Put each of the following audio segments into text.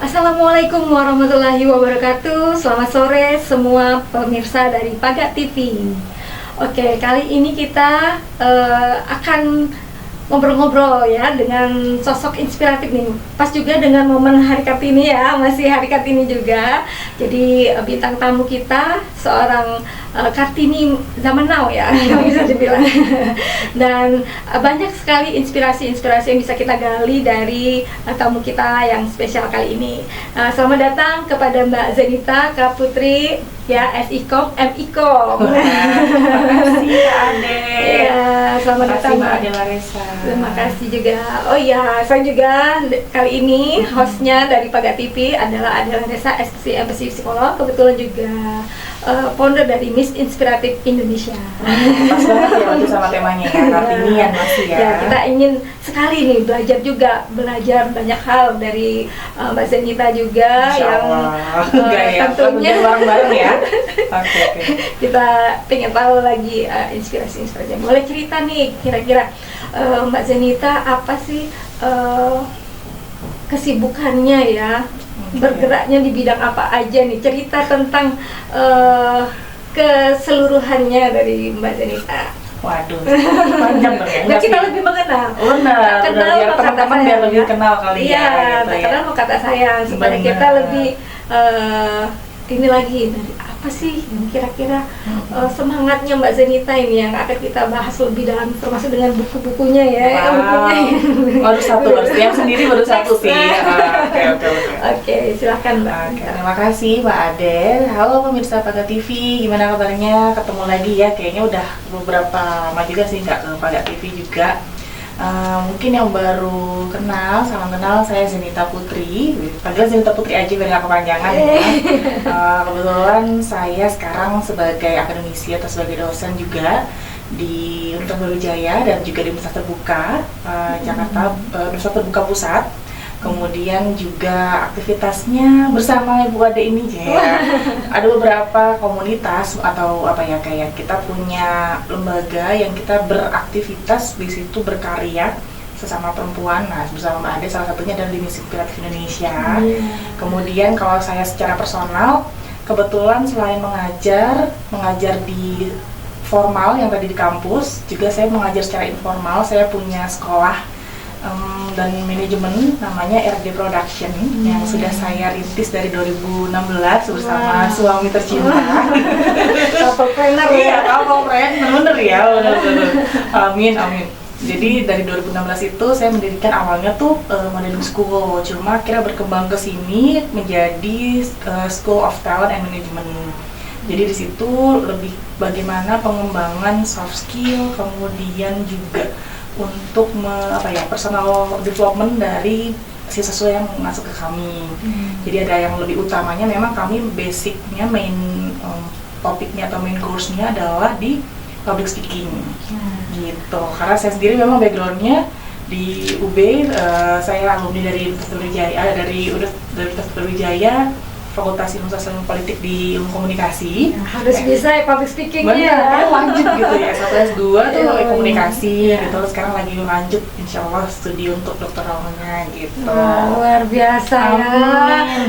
Assalamualaikum warahmatullahi wabarakatuh. Selamat sore semua pemirsa dari Paga TV. Oke, kali ini kita akan ngobrol-ngobrol ya dengan sosok inspiratif nih. Pas juga dengan momen Hari Kartini ya, masih Hari Kartini juga. Jadi bintang tamu kita seorang Kartini zaman now ya, bisa dibilang. Dan banyak sekali inspirasi-inspirasi yang bisa kita gali dari tamu kita yang spesial kali ini. Selamat datang kepada Mbak Zenita Kak Putri ya, SIKOM, MIKOM. Terima kasih Kak Ade. Ya, selamat datang Mbak Ade Larissa. Terima kasih juga. Oh iya, saya juga kali ini hostnya dari Paga TV adalah Ade Larissa, SPC Psikolog. Kebetulan juga founder dari Miss Inspiratif Indonesia. Pas banget ya waktu sama temanya ya, Kartinian masih ya. Ya, kita ingin sekali nih belajar banyak hal dari Mbak Zenita juga. Yang tentunya bareng-bareng ya. Oke. Kita pengen tahu lagi inspirasi-inspirasi. Boleh cerita nih kira-kira Mbak Zenita apa sih kesibukannya ya? Bergeraknya di bidang apa aja nih? Cerita tentang keseluruhannya dari Mbak Zenita. Waduh, panjang dong ya. Nah, kita lebih mengenal. Benar, biar teman-teman biar lebih kenal kali ya. Iya, gitu kenal mau kata sayang supaya kita lebih ini lagi dari apa sih kira-kira semangatnya Mbak Zenita ini yang akan kita bahas lebih dalam, termasuk dengan buku-bukunya ya. Baru satu, yang sendiri baru satu sih. Oke, silakan Mbak. Terima kasih Mbak Ade. Halo pemirsa Paga TV, gimana kabarnya? Ketemu lagi ya, kayaknya udah beberapa lama juga sih nggak ke Paga TV juga. Mungkin yang baru kenal, salam kenal, saya Zenita Putri. Panggil Zenita Putri aja biar nggak kepanjangan ya. Kebetulan saya sekarang sebagai akademisi atau sebagai dosen juga di Universitas Brawijaya dan juga di Universitas Terbuka Jakarta, Universitas Terbuka Pusat. Kemudian juga aktivitasnya bersama Ibu Ade ini ya. Ada beberapa komunitas atau apa ya, kayak kita punya lembaga yang kita beraktivitas di situ, berkarya sesama perempuan. Nah, bersama Mbak Ade salah satunya adalah di Miss Inspiratif Indonesia. Kemudian kalau saya secara personal, kebetulan selain mengajar di formal yang tadi di kampus, juga saya mengajar secara informal. Saya punya sekolah dan manajemen namanya RD Production yang sudah saya rintis dari 2016 bersama suami tercinta. Couple-planner ya, couple-planner, bener ya, bener. Amin. Jadi dari 2016 itu saya mendirikan awalnya tuh modeling school, cuma kira berkembang ke sini menjadi School of Talent and Management. Jadi di situ lebih bagaimana pengembangan soft skill, kemudian juga untuk personal development dari siswa yang masuk ke kami. Jadi ada yang lebih utamanya, memang kami basicnya main topiknya atau main course-nya adalah di public speaking gitu. Karena saya sendiri memang background-nya di UB, saya alumni dari Universitas Brawijaya, Fakultas Ilmu Sosial dan Politik di Ilmu Komunikasi. Harus bisa ya public speaking-nya. Benar, lanjut gitu ya. S1 S2 tuh komunikasi gitu. Sekarang lagi lanjut insyaallah studi untuk doktoralnya gitu. Luar biasa ya.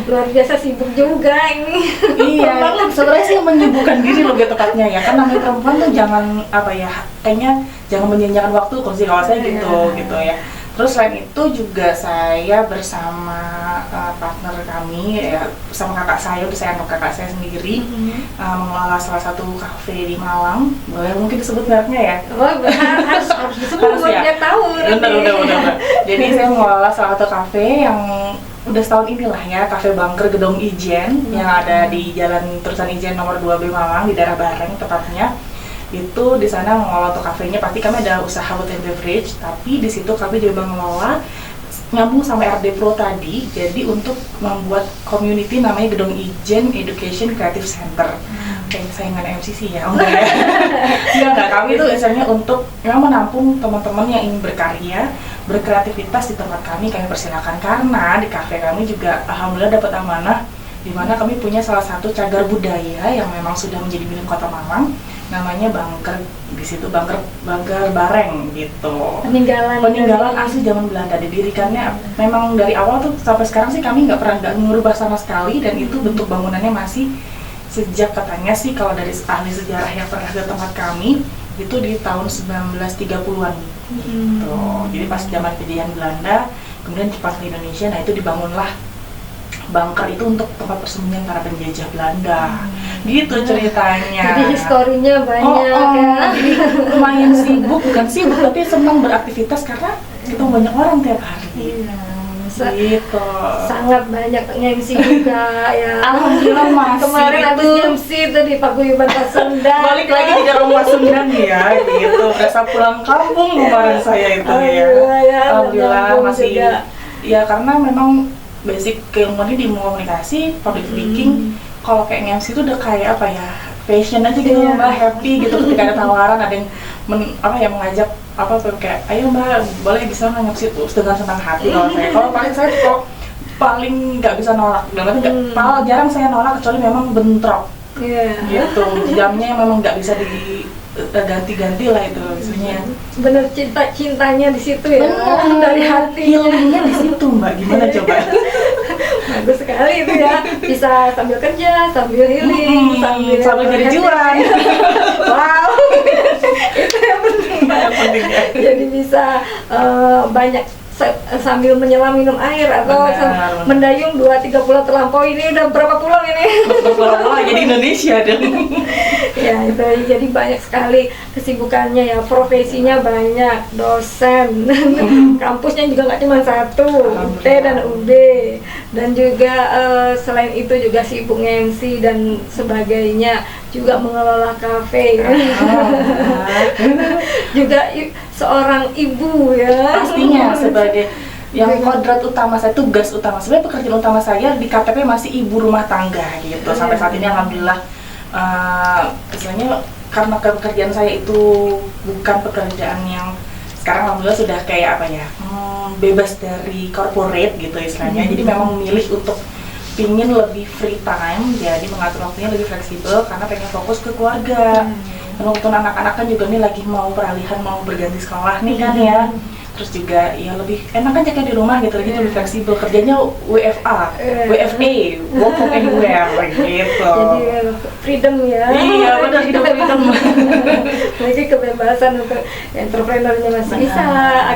Luar biasa sibuk juga ini. Iya, sebenarnya sih menyibukkan diri lebih tepatnya ya. Kan namanya perempuan tuh kayaknya jangan menyanyikan waktu kalau saya gitu ya. Terus selain itu juga saya bersama partner kami ya, bersama kakak saya, saya anggap kakak saya sendiri, mengelola salah satu kafe di Malang. Boleh mungkin disebut mereknya ya? Oh, harus disebut ya? Biar tahu. Udah. Jadi saya mengelola salah satu kafe yang udah setahun inilah ya, Cafe Bunker Gedong Ijen yang ada di Jalan Terusan Ijen nomor 2B Malang, di daerah Bareng tepatnya. Itu di sana mengelola untuk kafenya, pasti kami ada usaha food and beverage, tapi di situ kami juga mengelola nyambung sama RD Pro tadi, jadi untuk membuat community namanya Gedong Ijen Education Creative Center. Kayak saingan MCC ya, enggak, kami itu biasanya untuk memang menampung teman-teman yang ingin berkarya, berkreativitas di tempat kami persilakan. Karena di kafe kami juga alhamdulillah dapat amanah di mana kami punya salah satu cagar budaya yang memang sudah menjadi milik Kota Malang, namanya bunker di situ, bunker Bareng gitu. Peninggalan asli zaman Belanda. Didirikannya memang dari awal tuh sampai sekarang sih kami nggak pernah ngubah sama sekali, dan itu bentuk bangunannya masih sejak katanya sih kalau dari ahli sejarah yang pernah ke tempat kami itu di tahun 1930-an gitu. Jadi pas zaman kejayaan Belanda, kemudian Jepang ke Indonesia, nah itu dibangunlah bunker itu untuk tempat persembunyian para penjajah Belanda. Gitu ceritanya. Jadi historinya banyak ya. Jadi lumayan sibuk, bukan sibuk tapi senang beraktivitas karena ketemu banyak orang tiap hari. Gitu. Sangat banyak MC juga ya. Alhamdulillah masih. Kemarin habis MC itu di Paguyuban Pasundan. Balik lagi di rumah Pasundan ya, gitu. Berasa pulang kampung kemarin saya itu ya. Alhamdulillah masih. Juga. Ya karena memang basic keilmuannya di komunikasi, public speaking. Kalau kayak MC itu udah kayak apa ya, passion aja gitu, Mbak, happy gitu ketika ada tawaran, ada yang mengajak kayak ayo Mbak, boleh bisa nggak MC tuh dengan senang hati. Kalau saya kok paling nggak bisa nolak, paling jarang saya nolak kecuali memang bentrok. Gitu, jamnya memang nggak bisa ganti-ganti lah itu biasanya. Bener cintanya di situ ya. Dari hati. Healingnya di situ Mbak, gimana coba? Bagus sekali itu ya, bisa sambil kerja, sambil healing, sambil jadi jualan. Wow, itu yang penting ya. Jadi bisa banyak sambil menyelam minum air atau mendayung 2-3 pulau terlampaui. Ini udah berapa pulau ini? Pulau jadi Indonesia dong. Ya itu, jadi banyak sekali kesibukannya ya, profesinya banyak, dosen, kampusnya juga nggak cuma satu, UT dan UB, dan juga selain itu juga sibuk MC dan sebagainya, juga mengelola kafe, juga seorang ibu ya. Pastinya sebagai yang kodrat utama saya, tugas utama sebenarnya, pekerjaan utama saya di KTP masih ibu rumah tangga gitu. Sampai saat ini alhamdulillah, misalnya karena pekerjaan saya itu bukan pekerjaan yang sekarang alhamdulillah sudah kayak apa ya, bebas dari corporate gitu istilahnya. Jadi memang memilih untuk pingin lebih free time, jadi mengatur waktunya lebih fleksibel karena pengen fokus ke keluarga. Untuk anak-anak kan juga nih lagi mau peralihan, mau berganti sekolah nih kan ya. Terus juga ya lebih enak kan jaga di rumah gitu, lagi lebih fleksibel, kerjanya WFA, work from anywhere gitu. Jadi freedom ya. Iya benar, freedom. Lagi kebebasan untuk entrepreneurnya masih bisa,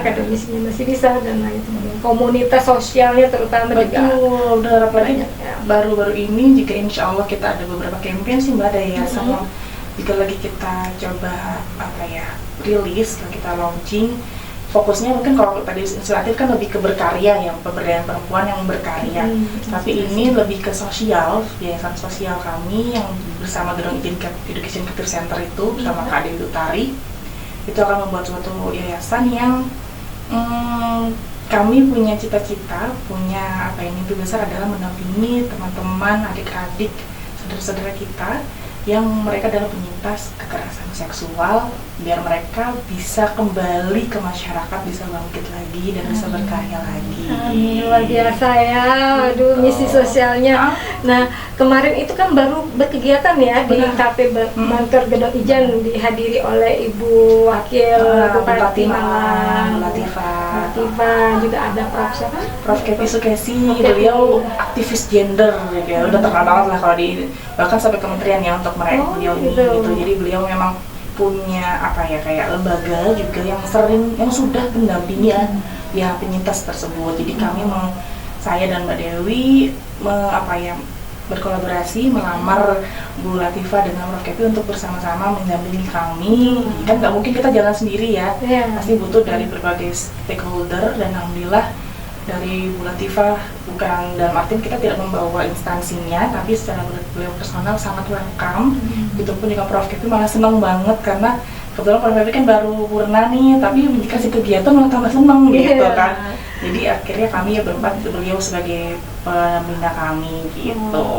akademisinya masih bisa, dan lain sebagainya. Komunitas sosialnya terutama juga. Udah apalagi baru-baru ini juga insya Allah kita ada beberapa campaign sih Mbak Daya, sama juga lagi kita coba rilis, kita launching. Fokusnya mungkin kalau tadi inisiatif kan lebih ke berkarya, yang pemberdayaan perempuan yang berkarya, tapi ini lebih ke sosial, yayasan sosial kami yang bersama Gedung Education Creative Center itu bersama Kak Dewi Utari itu akan membuat suatu yayasan yang kami punya cita-cita, punya mimpi besar adalah mendampingi teman-teman, adik-adik, saudara-saudara kita yang mereka adalah penyintas kekerasan seksual, biar mereka bisa kembali ke masyarakat, bisa bangkit lagi dan bisa berkarya lagi. Luar biasa ya, aduh misi sosialnya. Nah kemarin itu kan baru berkegiatan ya di Kafe Bunker Gedong Ijen, dihadiri oleh Ibu Wakil Bupati Malang, Latifah, juga ada Prof. Kepi Sukesi. Beliau aktivis gender, ya udah terkenal banget lah kalau di bahkan sampai kementerian ya untuk mereka beliau gitu. Jadi beliau memang punya kayak lembaga juga yang sudah mendampingi ya penyintas tersebut. Jadi kami saya dan Mbak Dewi berkolaborasi melamar Bu Latifah dengan Prof. Kepi untuk bersama-sama mendampingi kami. Kan nggak mungkin kita jalan sendiri ya, pasti butuh dari berbagai stakeholder, dan alhamdulillah dari Bu Latifah, bukan dalam artian kita tidak membawa instansinya, tapi secara beliau personal sangat welcome. Itu pun juga Prof. Kepi malah senang banget karena kebetulan Prof. Kepi kan baru purna nih, tapi dikasih kegiatan malah tambah senang gitu kan. Jadi akhirnya kami berempat, beliau sebagai pembina kami gitu.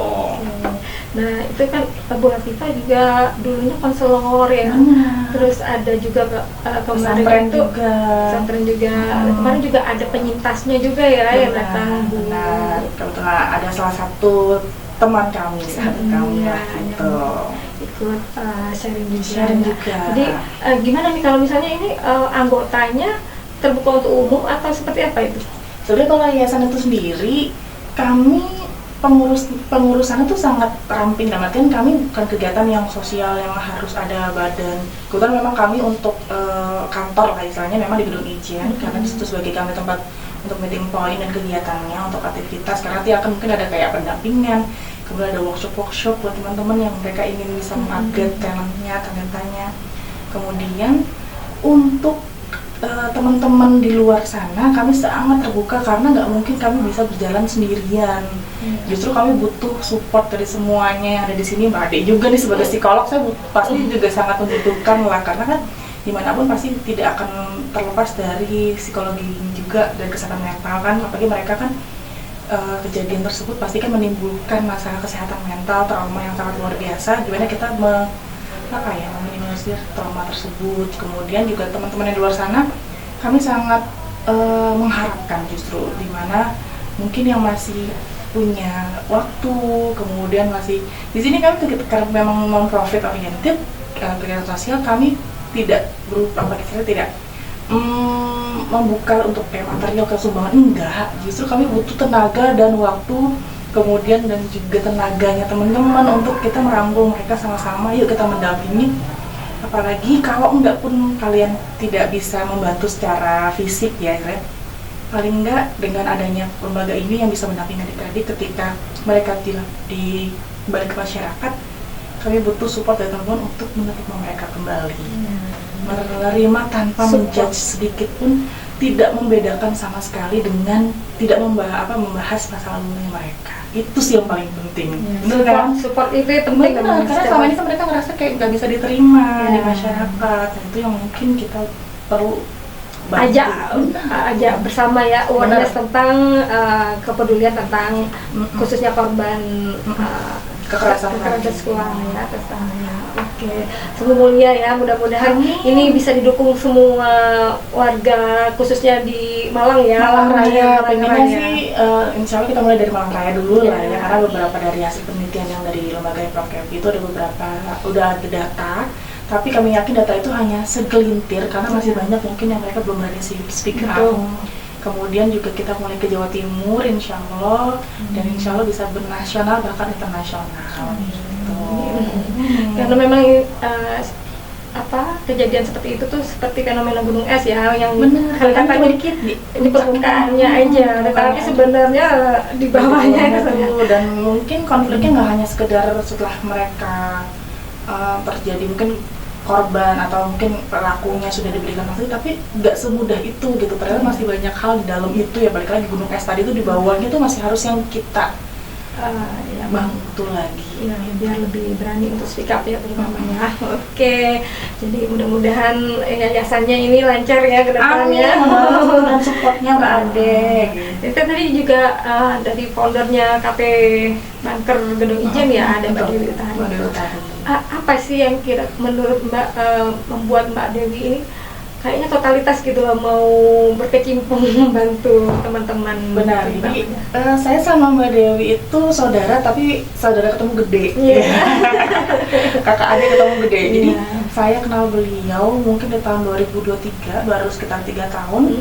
Nah itu kan Bu Latifah juga dulunya konselor ya, terus ada juga kemarin itu pesantren juga, kemarin juga ada penyintasnya juga ya yang datang. Kebetulan ada salah satu teman kami, sahabat kami lah gitu. ikut sharing juga. Sharing juga. Jadi gimana nih kalau misalnya ini anggotanya terbuka untuk umum atau seperti apa itu? Sebenarnya kalau yayasan itu sendiri, kami pengurusannya tuh sangat ramping, dalam artian kami bukan kegiatan yang sosial yang harus ada badan. Kebetulan memang kami untuk kantor lah istilahnya memang di gedung Ijen, karena di situ sebagai kami tempat untuk meeting point dan kegiatannya untuk aktivitas. Karena nanti akan mungkin ada kayak pendampingan, kemudian ada workshop buat teman-teman yang mereka ingin bisa mengupgrade talentanya. Kemudian untuk teman-teman di luar sana kami sangat terbuka karena nggak mungkin kami bisa berjalan sendirian. Justru kami butuh support dari semuanya yang ada di sini. Mbak Ade juga nih sebagai psikolog, saya pasti juga sangat membutuhkan lah, karena kan dimanapun pasti tidak akan terlepas dari psikologi juga dan kesehatan mental kan, apalagi mereka kan kejadian tersebut pasti kan menimbulkan masalah kesehatan mental, trauma yang sangat luar biasa. Gimana kita meminimalisir trauma tersebut. Kemudian juga teman-teman yang di luar sana kami sangat mengharapkan justru dimana mungkin yang masih punya waktu, kemudian masih di sini kami karena memang non-profit oriented, kegiatan sosial kami tidak tidak membuka untuk material kesumbangan, enggak, justru kami butuh tenaga dan waktu, kemudian dan juga tenaganya teman-teman untuk kita merangkul mereka sama-sama, yuk kita mendampingi. Apalagi kalau enggak pun kalian tidak bisa membantu secara fisik ya, paling enggak dengan adanya lembaga ini yang bisa mendampingi adik-adik ketika mereka di balik ke masyarakat, kami butuh support dari teman-teman untuk menerima mereka kembali, menerima tanpa menjudge sedikit pun, tidak membedakan sama sekali dengan tidak membahas masa lalu mereka. Itu sih yang paling penting. Bener kan? Support itu penting. Benar, karena selama ini kan mereka ngerasa kayak nggak bisa diterima di masyarakat. Dan itu yang mungkin kita perlu ajak bersama ya, awareness tentang kepedulian tentang khususnya korban kekerasan seksual ya, Oke, sungguh mulia ya, mudah-mudahan ini bisa didukung semua warga khususnya di Malang ya. Malang Raya, pengennya sih insya Allah kita mulai dari Malang Raya dulu lah ya, karena beberapa dari hasil penelitian yang dari lembaga Prof. Kevi itu ada beberapa udah ada data, tapi kami yakin data itu hanya segelintir karena masih banyak mungkin yang mereka belum berani speak up. Kemudian juga kita mulai ke Jawa Timur insya Allah, dan insya Allah bisa bernasional bahkan internasional gitu. Karena memang kejadian seperti itu tuh seperti fenomena gunung es ya, yang kadang-kadang dikit di permukaannya aja, tetapi sebenarnya di bawahnya itu. Dan mungkin konfliknya nggak hanya sekedar setelah mereka terjadi mungkin korban atau mungkin pelakunya sudah diberikan sanksi, tapi nggak semudah itu gitu. Ternyata masih banyak hal di dalam itu ya, balik lagi gunung es tadi itu di bawahnya itu masih harus yang kita bantu lagi ya, biar lebih berani untuk speak up ya terutamanya. Oke, jadi mudah-mudahan yayasannya ini lancar ya ke depannya. Dan supportnya Mbak Ade. Itu tadi juga dari foundernya KP Banker Gedung Ijen ya, ada Mbak Dewi Utari. Apa sih yang menurut Mbak membuat Mbak Dewi ini kayaknya totalitas gitu loh, mau berkecimpung membantu teman-teman? Benar, jadi saya sama Mbak Dewi itu saudara, tapi saudara ketemu gede. Kakak adik ketemu gede. Jadi saya kenal beliau mungkin di tahun 2023, baru sekitar 3 tahun.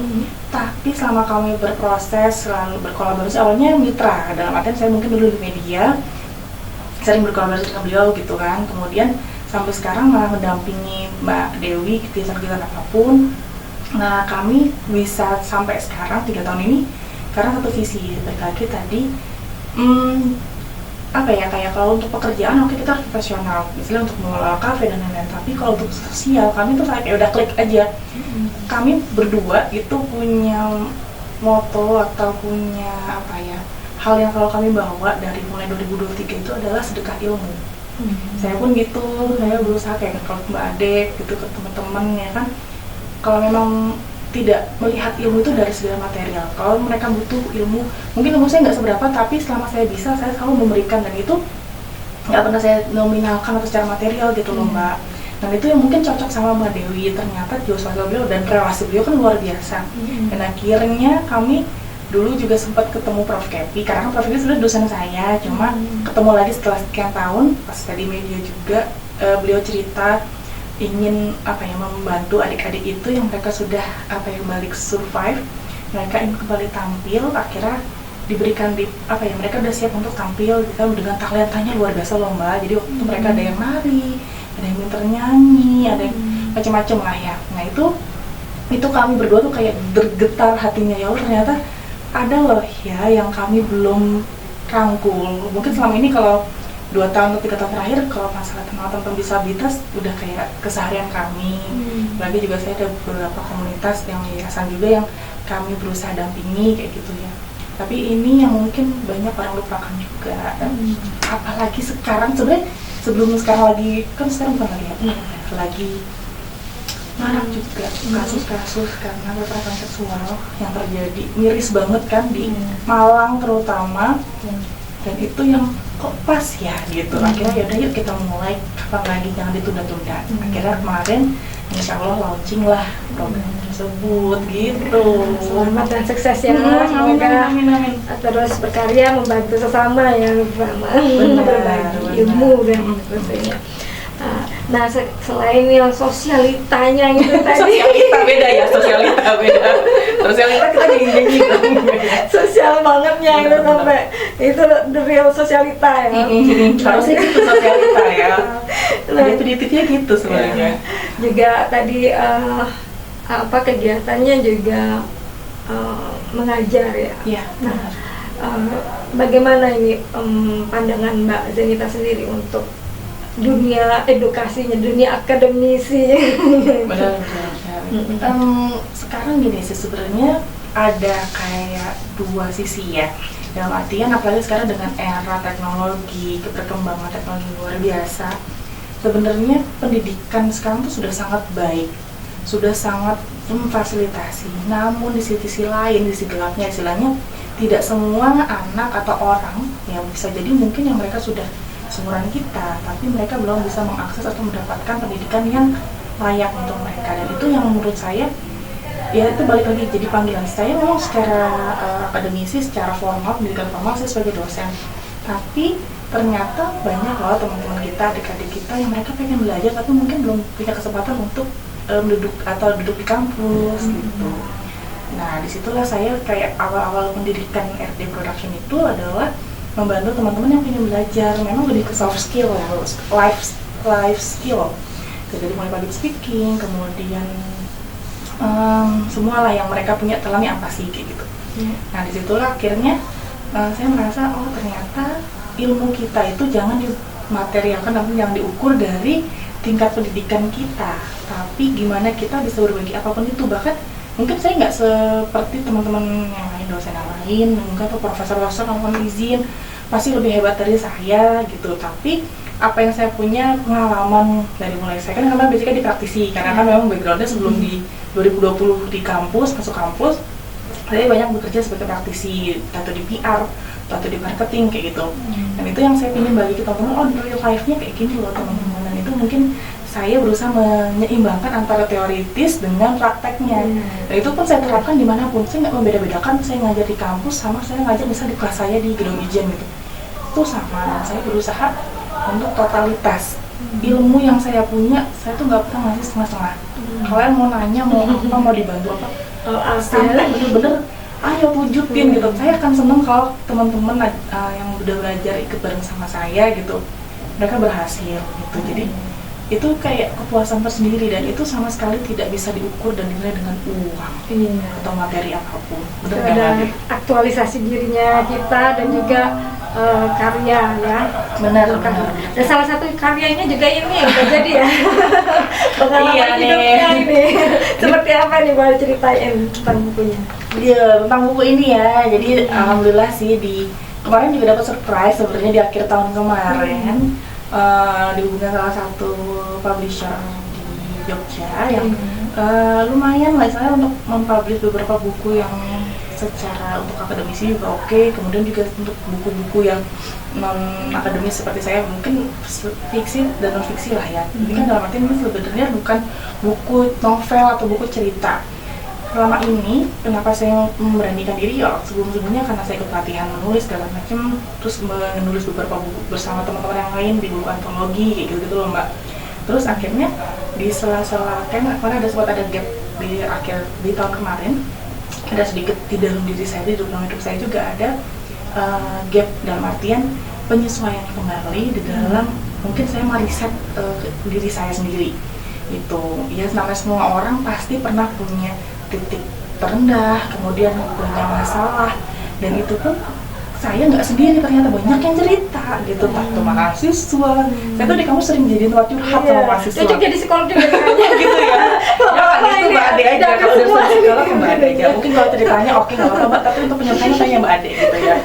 Tapi selama kami berproses, selalu berkolaborasi, awalnya mitra, dalam artian saya mungkin dulu di media sering berkolaborasi dengan beliau gitu kan. Kemudian sampai sekarang malah mendampingi Mbak Dewi kegiatan-kegiatan apapun. Nah, kami bisa sampai sekarang 3 tahun ini karena satu visi. Lagi tadi kayak kalau untuk pekerjaan oke, kita harus profesional, misalnya untuk mengelola kafe dan lain-lain. Tapi kalau untuk sosial kami tuh kayak udah klik aja. Kami berdua itu punya moto atau punya hal yang kalau kami bawa dari mulai 2023 itu adalah sedekah ilmu. Saya pun gitu, saya berusaha kayak kalau Mbak Ade gitu ke teman-teman ya kan, kalau memang tidak melihat ilmu itu dari segala material. Kalau mereka butuh ilmu, mungkin ilmu saya nggak seberapa, tapi selama saya bisa, saya selalu memberikan, dan itu nggak pernah saya nominalkan atau secara material gitu loh Mbak. Dan itu yang mungkin cocok sama Mbak Dewi, ternyata jiwa beliau dan relasi beliau kan luar biasa. Dan akhirnya kami dulu juga sempat ketemu Prof. Kevi, karena Prof. Kevi sudah dosen saya, cuma ketemu lagi setelah sekian tahun pas tadi media juga beliau cerita ingin membantu adik-adik itu yang mereka sudah kembali survive, mereka ingin kembali tampil, akhirnya diberikan mereka udah siap untuk tampil gitu, dengan talentanya luar biasa loh Mbak. Jadi waktu itu mereka ada yang nari, ada yang pinter nyanyi, ada yang macam-macam lah ya. Nah itu kami berdua tuh kayak bergetar hatinya, ya Allah ternyata ada loh ya yang kami belum rangkul. Mungkin selama ini kalau 2 tahun atau 3 tahun terakhir kalau masalah teman-teman disabilitas udah kayak keseharian kami. Lagi juga saya ada beberapa komunitas yang yayasan juga yang kami berusaha dampingi kayak gitu ya. Tapi ini yang mungkin banyak orang lupakan juga. Apalagi sekarang sebenarnya sebelum sekarang lagi kan sekarang bukan lagi ya, lagi marak juga kasus-kasus karena kekerasan seksual yang terjadi miris banget kan di Malang terutama. Dan itu yang kok pas ya gitu. Akhirnya yaudah yuk kita mulai, kapan lagi, jangan ditunda-tunda. Akhirnya kemarin insya Allah launching lah program tersebut gitu. Selamat dan sukses ya. Semoga amin. Terus berkarya membantu sesama ya, berbagi ilmu dan sebagainya. Nah, selain yang sosialitanya gitu tadi. Sosialita beda ya, sosialita kita gini-gini gitu. Sosial bangetnya itu sampai itu the real sosialita ya. Harusnya gitu sosialita ya. Definitifnya gitu sebenarnya. Juga tadi kegiatannya juga mengajar ya. Iya. Nah, bagaimana ini pandangan Mbak Zenita sendiri untuk dunia edukasinya, dunia akademisi? Benar. Sekarang gini sih sebenarnya ada kayak 2 sisi ya. Dalam artian apalagi sekarang dengan era teknologi, perkembangan teknologi luar biasa, sebenarnya pendidikan sekarang tuh sudah sangat baik, sudah sangat memfasilitasi. Namun di sisi lain, di sisi gelapnya istilahnya, tidak semua anak atau orang yang bisa jadi mungkin yang mereka sudah seumuran kita, tapi mereka belum bisa mengakses atau mendapatkan pendidikan yang layak untuk mereka. Dan itu yang menurut saya, ya itu balik lagi jadi panggilan saya. Memang secara akademisi, secara formal, pendidikan formal saya sebagai dosen, tapi ternyata banyak loh teman-teman kita, adik-adik kita yang mereka pengen belajar tapi mungkin belum punya kesempatan untuk duduk di kampus gitu. Nah disitulah saya kayak awal-awal pendidikan RD Production itu adalah membantu teman-teman yang ingin belajar, memang lebih ke soft skill, life skill. Jadi mulai public speaking, kemudian semua lah yang mereka punya talentnya apa sih kayak gitu. Nah disitulah akhirnya saya merasa oh ternyata ilmu kita itu jangan dimaterialkan, namun jangan diukur dari tingkat pendidikan kita, tapi gimana kita bisa berbagi apapun itu. Bahkan mungkin saya nggak seperti teman-teman yang lain, dosen yang lain, mungkin atau profesor-profesor yang mohon izin pasti lebih hebat dari saya gitu, tapi apa yang saya punya pengalaman dari mulai saya kan karena basicnya di praktisi, karena kan memang backgroundnya sebelum di 2020 di kampus, masuk kampus saya banyak bekerja sebagai praktisi, atau di PR, atau di marketing kayak gitu. Dan itu yang saya ingin bagi ke teman-teman, oh di real life-nya kayak gini loh teman-teman. Dan itu mungkin saya berusaha menyeimbangkan antara teoritis dengan prakteknya. Dan itu pun saya terapkan dimanapun, saya nggak membeda-bedakan saya ngajar di kampus sama saya ngajar misalnya di kelas saya di gedung ijen gitu. Itu sama, saya berusaha untuk totalitas. Ilmu yang saya punya, saya tuh nggak pernah ngasih setengah-setengah. Kalian mau nanya, mau apa, mau dibantu apa, sampai bener-bener ayo wujudin gitu. Saya akan seneng kalau teman-teman yang udah belajar ikut bareng sama saya gitu, mereka berhasil gitu. Jadi itu kayak kepuasan tersendiri, dan itu sama sekali tidak bisa diukur dan dinilai dengan uang atau materi apapun. Ada aktualisasi dirinya kita dan juga karya ya. Benar. Dan salah satu karyanya juga ini yang terjadi ya. Pengalaman hidupnya ini. Seperti apa nih, boleh ceritain tentang bukunya? Iya, tentang buku ini ya. Jadi alhamdulillah sih kemarin juga dapat surprise sebenarnya di akhir tahun kemarin. Dihubungi salah satu publisher di Jogja yang lumayan lah saya untuk mempublish beberapa buku yang secara untuk akademisi juga oke, kemudian juga untuk buku-buku yang non akademis seperti saya mungkin fiksi dan non fiksi lah ya. Jadi kan dalam arti ini sebenarnya bukan buku novel atau buku cerita. selama ini kenapa saya memberanikan diri ya sebelumnya karena saya ikut pelatihan menulis segala macam, terus menulis beberapa buku bersama teman-teman yang lain di buku antologi kayak gitu loh Mbak. Terus akhirnya di sela-sela kan ada sempat ada gap di tahun kemarin, ada sedikit di dalam diri saya, di dalam hidup saya juga ada gap dalam artian penyesuaian kembali di dalam mungkin saya meriset diri saya sendiri. Itu ya namanya semua orang pasti pernah punya titik terendah, kemudian punya masalah, dan itu pun saya nggak sendiri, ternyata banyak yang cerita gitu, entah itu mahasiswa. Saya tuh di kamu sering jadi tempat curhat sama mahasiswa. Cocok jadi psikolog juga gitu ya. Jangan itu Mbak Ade aja, kalau udah selesai psikolog ke Mbak Ade aja. Mungkin kalau ceritanya oke nggak apa-apa Mbak, tapi untuk penyelesaiannya tanya Mbak Ade gitu ya.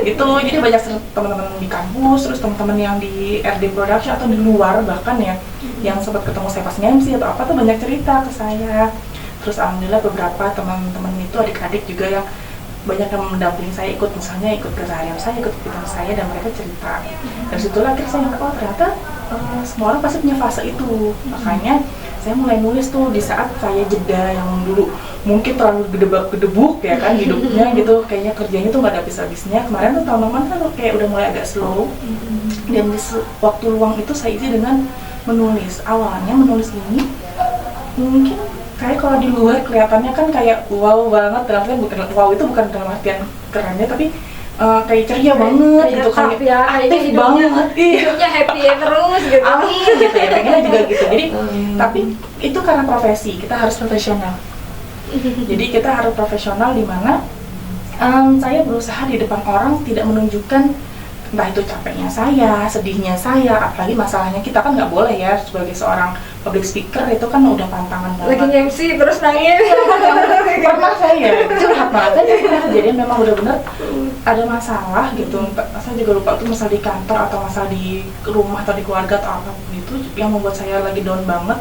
Gitu, jadi banyak teman-teman di kampus, terus teman-teman yang di RD Production atau di luar bahkan ya, yang sempat ketemu saya pas MC atau apa tuh banyak cerita ke saya. Terus alhamdulillah beberapa teman-teman itu adik-adik juga yang banyak yang mendampingi saya, ikut misalnya ikut keseharian saya, ikut kegiatan saya, dan mereka cerita. Dari situlah akhirnya saya ngerti, oh ternyata semua orang pasti punya fase itu. Makanya saya mulai nulis tuh di saat saya jeda yang dulu mungkin terlalu gedebuk ya kan hidupnya gitu, kayaknya kerjanya tuh nggak ada habis-habisnya. Kemarin tuh tahun-tahun kan kayak udah mulai agak slow, dan di waktu luang itu saya isi dengan menulis. Awalnya menulis ini mungkin kayak kalau di luar kelihatannya kan kayak wow banget, dalam artian bukan wow itu bukan dalam artian kerennya, tapi kayak ceria banget gitu, kayak ya, aktif banget, hidupnya happy terus gitu. Amin gitu ya, pengennya juga gitu. Jadi tapi itu karena profesi, kita harus profesional. Jadi kita harus profesional di mana saya berusaha di depan orang tidak menunjukkan entah itu capeknya saya, sedihnya saya, apalagi masalahnya kita kan nggak boleh ya sebagai seorang public speaker, itu kan udah pantangan banget. Lagi MC terus nangis. Pernah saya curhat banget, jadi memang benar-benar ada masalah gitu. Saya juga lupa tuh masalah di kantor atau masalah di rumah atau di keluarga atau apapun itu yang membuat saya lagi down banget.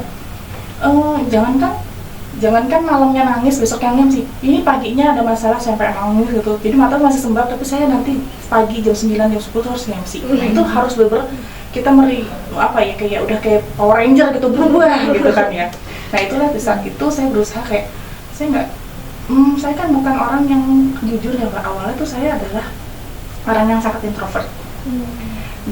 Jangankan malamnya nangis, besoknya MC. Ini paginya ada masalah sampai nangis gitu. Jadi mata masih sembab, tapi saya nanti pagi jam 9, jam 10 harus MC. Nah itu harus bener-bener kita kayak udah kayak Power Ranger gitu, berubah gitu kan ya. Nah itulah di saat itu saya berusaha kayak saya kan bukan orang yang jujur ya Mbak. Awalnya tuh saya adalah orang yang sangat introvert.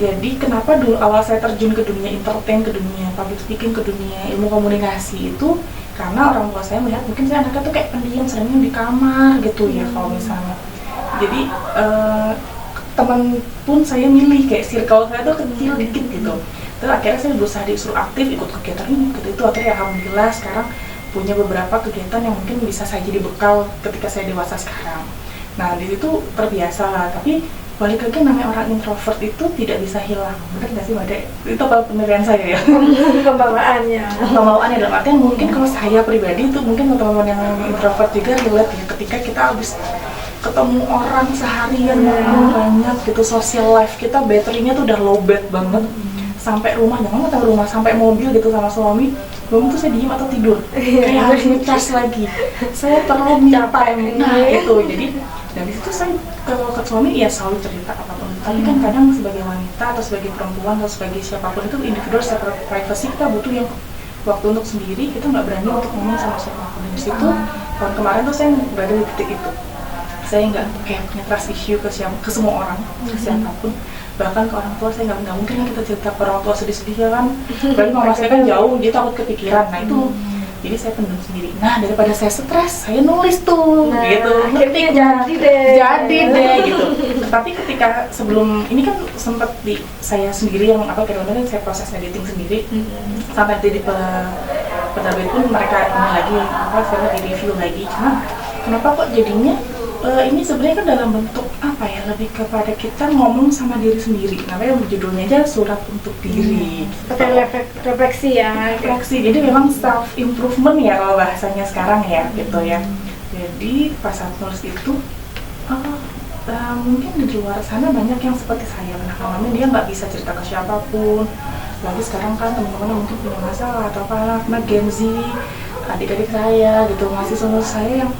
Jadi kenapa dulu awal saya terjun ke dunia entertain, ke dunia public speaking, ke dunia ilmu komunikasi itu karena orang tua saya melihat mungkin saya anaknya tuh kayak pendiam, seringnya di kamar gitu ya kalau misalnya. Jadi teman pun saya milih kayak circle saya tuh kecil dikit gitu. Terus akhirnya saya berusaha disuruh aktif ikut kegiatan ini gitu itu, akhirnya alhamdulillah sekarang punya beberapa kegiatan yang mungkin bisa saya jadi bekal ketika saya dewasa sekarang. Nah di situ terbiasa lah, tapi balik lagi namanya orang introvert itu tidak bisa hilang, benar nggak sih Mbak Dek? Itu apa penilaian saya ya? Pembawaannya dalam artian mungkin kalau saya pribadi itu mungkin teman-teman yang introvert juga relate ya, ketika kita habis ketemu orang seharian banyak gitu, social life kita baterainya tuh udah low bat banget, sampai rumah, jangan sampai rumah, sampai mobil gitu sama suami, belum tuh saya diem atau tidur, kayak harus ngecas lagi, saya perlu me time. Nah itu jadi dari situ saya kalau ke suami ya selalu cerita apapun, tapi kan kadang sebagai wanita atau sebagai perempuan atau sebagai siapapun itu individual separate privacy, kita butuh yang waktu untuk sendiri, kita nggak berani untuk ngomong sama siapapun. Di situ tahun kemarin tuh saya berada di titik itu, saya nggak kayak punya trust issue ke semua orang, ke siapapun, bahkan ke orang tua saya nggak mungkin kan kita cerita ke orang tua sedih-sedih ya kan, berarti mama saya kan jauh, dia takut kepikiran. Nah itu jadi saya pendam sendiri. Nah daripada saya stres, saya nulis tuh, gitu. Akhirnya jadi deh gitu. Tapi ketika sebelum ini kan sempat saya sendiri yang kadang-kadang saya proses editing sendiri, sampai di penerbit pun mereka ini lagi saya di review lagi. Cuma kenapa kok jadinya ini sebenarnya kan dalam bentuk lebih kepada kita ngomong sama diri sendiri. Namanya judulnya aja surat untuk diri. Refleksi ya. Refleksi. Jadi memang self improvement ya kalau bahasanya sekarang ya gitu ya. Jadi pas saat nulis itu mungkin di luar sana banyak yang seperti saya, anak alami dia nggak bisa cerita ke siapapun. Lagi sekarang kan teman-teman mungkin punya masalah atau apa, karena Gen Z, adik-adik saya gitu, mahasiswa saya yang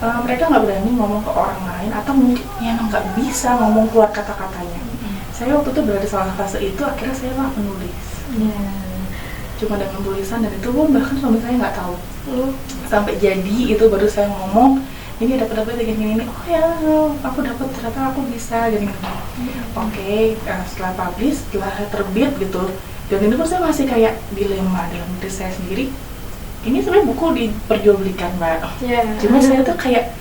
mereka nggak berani ngomong ke orang lain atau mungkin ya nggak bisa ngomong keluar kata-katanya. Saya waktu itu berada di salah fase itu, akhirnya saya menulis. Cuma dengan tulisan, dan itu pun bahkan suami saya nggak tahu. Sampai jadi itu baru saya ngomong, ini dapat gini ini, oh ya aku dapat, ternyata aku bisa gini. Oke, setelah publish, setelah terbit gitu, dan ini pun saya masih kayak dilema dalam diri saya sendiri. Ini sebenarnya buku diperjualbelikan Mbak, cuma saya tuh kayak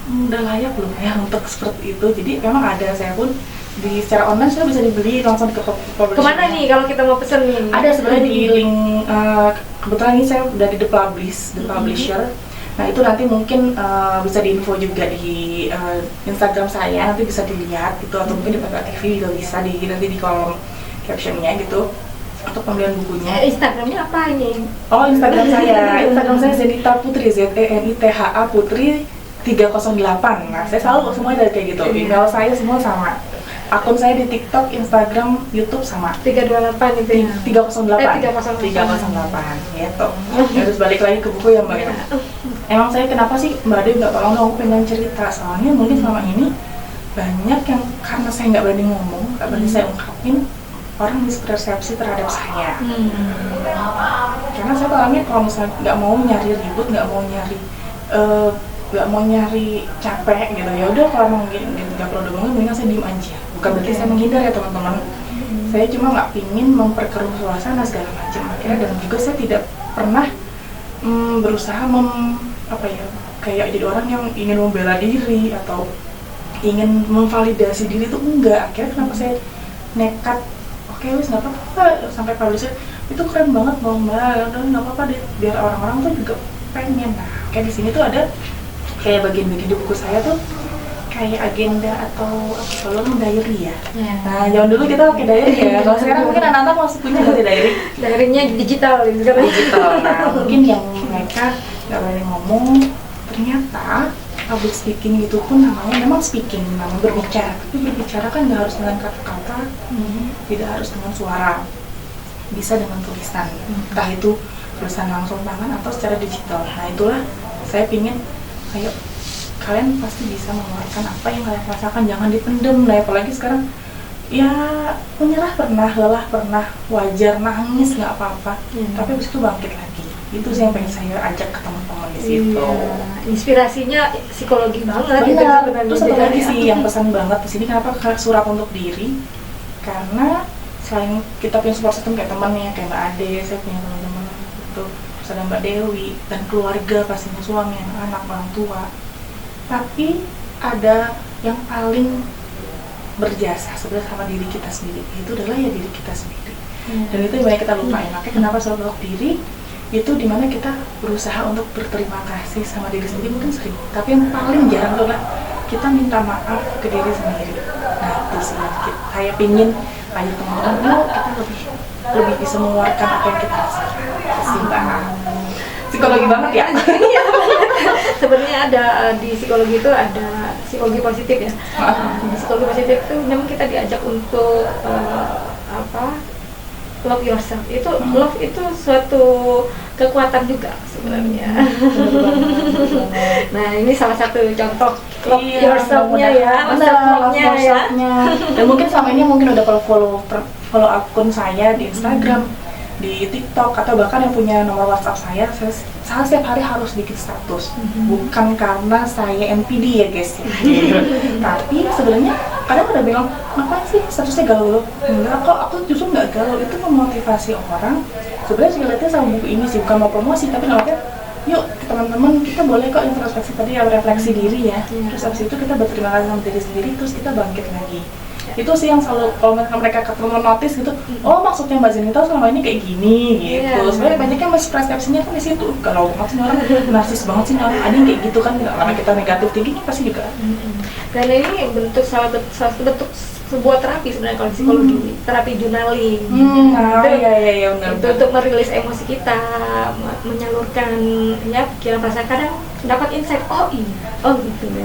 udah layak belum ya untuk seperti itu. Jadi memang ada, saya pun di secara online saya bisa dibeli langsung ke publisher. Kemana nih kalau kita mau pesen nih? Ada sebenarnya di link, kebetulan ini saya udah di The Publisher. Nah itu nanti mungkin bisa diinfo juga di Instagram saya, nanti bisa dilihat gitu, atau mungkin di PKA TV juga bisa nanti di kolom captionnya gitu untuk pembelian bukunya. Instagramnya apa ini? Oh, Instagram saya Zenitha Putri, ZENITHA Putri 308. Nah saya selalu semuanya dari kayak gitu. Email saya semua sama. Akun saya di TikTok, Instagram, YouTube sama. 328 itu ya? 308 gitu. Terus balik lagi ke buku ya Mbak. Emang saya kenapa sih Mbak Ade nggak tolong dong, pengen cerita. Soalnya mungkin selama ini banyak yang karena saya nggak berani ngomong, nggak berani saya ungkapin, orang mispersepsi terhadap saya. Karena saya orangnya kalau misalnya nggak mau nyari ribut, nggak mau nyari capek gitu, ya udah kalau emang nggak perlu ngomong, mendingan saya diem aja. Bukan berarti saya menghindar ya teman-teman. Saya cuma nggak pingin memperkeruh suasana segala macam akhirnya, dan juga saya tidak pernah berusaha kayak jadi orang yang ingin membela diri atau ingin memvalidasi diri, itu enggak. Akhirnya kenapa saya nekat, oke wis nggak apa-apa, sampai publisher itu keren banget loh Mbak, dan nggak apa-apa deh, biar orang-orang tuh juga pengen. Nah kayak di sini tuh ada kayak bagian-bagian di buku saya tuh kayak agenda atau kalau diary ya. Nah zaman dulu kita pakai diary ya, kalau sekarang mungkin anak-anak masih punya nggak sih diary? Diary-nya digital sekarang. Digital. Nah mungkin yang mereka nggak berani ngomong, ternyata public speaking itu pun namanya memang speaking, namanya berbicara. Tapi berbicara kan nggak harus dengan kata-kata, tidak harus dengan suara, bisa dengan tulisan, entah itu tulisan langsung tangan atau secara digital. Nah itulah saya pingin, ayo kalian pasti bisa mengeluarkan apa yang kalian rasakan, jangan dipendem. Nah apalagi sekarang ya menyerah pernah, lelah pernah, wajar, nangis nggak apa-apa, tapi habis itu bangkit lagi. Itu sih yang pengen saya ajak ke teman-teman di situ. Inspirasinya psikologi banget. Benar. Terus satu lagi sih yang pesan banget di sini, kenapa surat untuk diri? Karena selain kita punya support system kayak temannya, kayak Mbak Ade, saya punya teman-teman itu, terus ada Mbak Dewi dan keluarga, pastinya suami, anak, orang tua. Tapi ada yang paling berjasa sebenarnya sama diri kita sendiri, itu adalah ya diri kita sendiri. Dan itu yang banyak kita lupain. Makanya kenapa surat untuk diri itu dimana kita berusaha untuk berterima kasih sama diri sendiri, mungkin sering, tapi yang paling jarang adalah kita minta maaf ke diri sendiri. Nah itu sih saya pingin kayak teman-teman kita lebih bisa mengeluarkan apa yang kita rasakan. Kesimbangan psikologi banget ya. Sebenarnya ada di psikologi itu ada psikologi positif ya. Di psikologi positif itu memang kita diajak untuk love yourself. Itu love itu suatu kekuatan juga sebenarnya. Nah ini salah satu contoh love yourself-nya ya, love-nya ya. Dan mungkin selama ini mungkin udah follow akun saya di Instagram, di TikTok, atau bahkan yang punya nomor WhatsApp saya setiap hari harus bikin status. Bukan karena saya NPD ya guys ya. Tapi sebenarnya kadang ada bilang, ngapain sih statusnya galau? Enggak kok, aku justru nggak galau, itu memotivasi orang. Sebenarnya saya lihatnya sama buku ini sih, bukan mau promosi, tapi ngeliatnya yuk teman-teman kita boleh kok introspeksi tadi, refleksi diri ya. Terus abis itu kita berterima kasih sama diri sendiri, terus kita bangkit lagi. Itu sih yang selalu kalau mereka ketemu notice gitu, oh maksudnya Mbak Zenitha selama ini kayak gini gitu. Sebenarnya banyak yang mispersepsinya kan di situ. Kalau maksudnya orang narsis banget sih orang, ada yang kayak gitu kan, karena kita negatif tinggi pasti juga. Dan ini bentuk salah satu bentuk sebuah terapi sebenarnya kalau psikologi, terapi journaling. Iya benar. Itu untuk merilis emosi kita, menyalurkan ya pikiran perasaan, kadang dapat insight, oh gitu ya.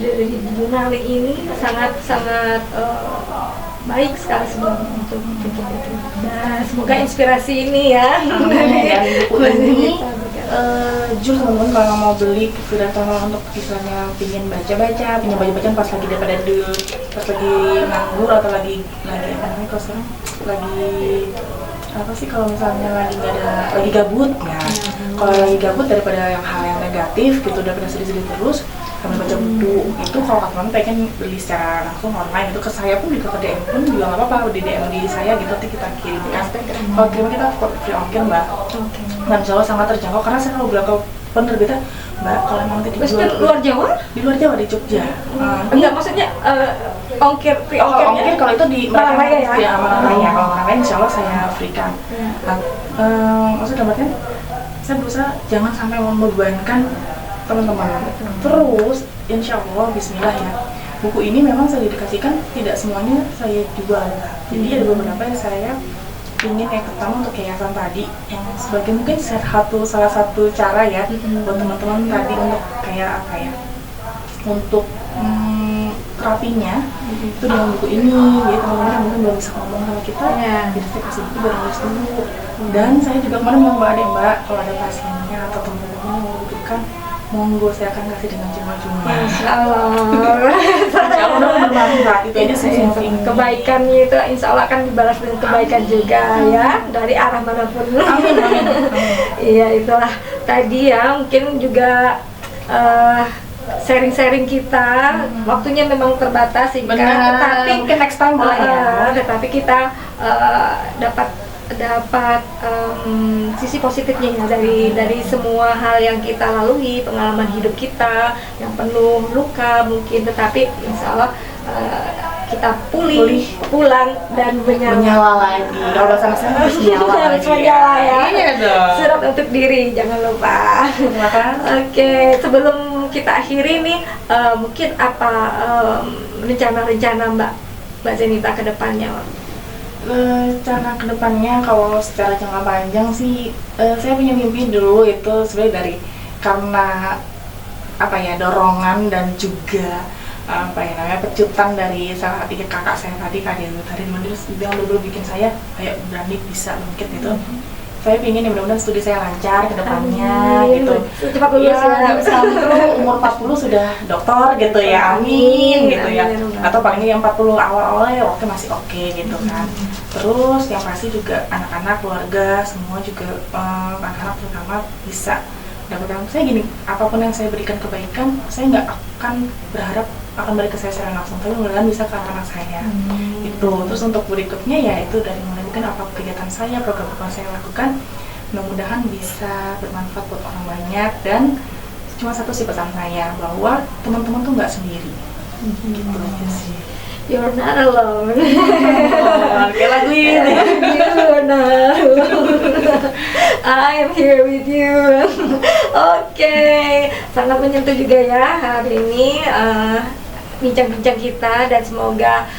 Jadi journaling ini sangat baik sekali sebenarnya untuk itu. Nah, semoga inspirasi ini ya. Dan buku ini jujur teman-teman kalau mau beli sudah tolong untuk misalnya pingin baca-baca, punya bacaan pas lagi daripada dulu, pas lagi nganggur atau lagi kalau sekarang lagi apa sih kalau misalnya lagi gabut ya. Kalau lagi gabut daripada yang hal yang negatif gitu, daripada sedih-sedih terus sambil baca buku itu, kalau teman pengen beli secara langsung online itu ke saya pun juga, ke DM pun juga nggak apa-apa, di DM di saya gitu, nanti kita kirimkan. Kalau kirim kita free ongkir mbak. Dan Jawa sangat terjangkau karena saya kalau bilang ke penerbitnya, mbak kalau nanti di luar Jawa? Di luar Jawa, di Jogja. Enggak, maksudnya ongkir, free ongkirnya? Ongkir kalau itu di Malang Raya ya? Ya, Malang Raya. Kalau Malang Raya insya Allah saya freekan. Maksudnya dampaknya saya berusaha jangan sampai membebankan teman-teman. Terus insya Allah bismillah ya, buku ini memang saya dedikasikan tidak semuanya saya jual. Jadi ada beberapa yang saya ingin yang pertama untuk yayasan tadi yang sebagai mungkin salah satu cara ya buat teman-teman tadi untuk kayak apa ya, untuk terapinya itu dengan buku ini. Jadi teman-teman yang mungkin belum bisa ngomong sama kita, jadi saya kasih buku biar nulis dulu. Dan saya juga kemarin bilang mbak, kalau ada pasiennya atau teman-teman yang membutuhkan, monggo saya akan kasih dengan cuma-cuma. Insya Allah. Insya Allah bermanfaat, itu aja sih. Kebaikannya itu insya Allah akan dibalas dengan kebaikan juga ya, dari arah manapun. Amin. Iya, itulah tadi ya, mungkin juga sharing-sharing kita, waktunya memang terbatas sehingga, tapi ke next time boleh ya. Tetapi kita dapat sisi positifnya ya dari semua hal yang kita lalui, pengalaman hidup kita yang penuh luka mungkin, tetapi insya Allah kita pulang dan menyala lagi. Kalau bahasa Indonesia harus menyala lagi. Ya. Iya dong. Surat untuk diri, jangan lupa. Oke, sebelum kita akhiri nih, mungkin apa rencana-rencana Mbak Zenita ke depannya? Rencana kedepannya kalau secara jangka panjang sih, saya punya mimpi dulu itu sebenarnya dari karena apa ya, dorongan dan juga apa ya namanya, pecutan dari salah satu kakak saya tadi, Kak Dewi tadi, dia dulu bikin saya kayak berani bisa mungkin itu. Saya ingin ya mudah-mudahan studi saya lancar ke depannya gitu. Cepat lulus ya. Sampai umur 40 sudah doktor gitu ya. Amin gitu ya. Atau paling yang 40 awal-awal ya oke, masih oke gitu kan. Terus yang pasti juga anak-anak, keluarga semua juga, anak-anak terutama bisa dapat. Saya gini, apapun yang saya berikan kebaikan, saya nggak akan berharap akan balik ke saya secara langsung, tapi mudah-mudahan bisa ke anak saya. Itu. Terus untuk berikutnya ya itu dari mulai mungkin apa kegiatan saya, program-program saya lakukan, mudah-mudahan bisa bermanfaat buat orang banyak. Dan cuma satu sih pesan saya, bahwa teman-teman tuh nggak sendiri. Gitu aja sih. You're not alone. Kayak lagu ini. You're not alone. I am here with you. Oke, sangat menyentuh juga ya hari ini bincang-bincang kita, dan semoga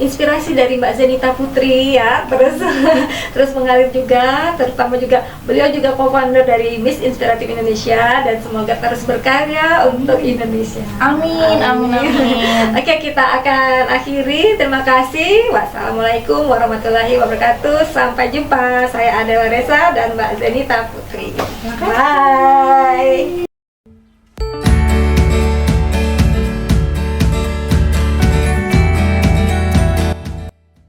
inspirasi dari Mbak Zenita Putri ya terus mengalir juga, terutama juga beliau juga co-founder dari Miss Inspiratif Indonesia, dan semoga terus berkarya untuk Indonesia. Amin. Oke, kita akan akhiri. Terima kasih. Wassalamualaikum warahmatullahi wabarakatuh. Sampai jumpa. Saya Adela Reza dan Mbak Zenita Putri. Bye.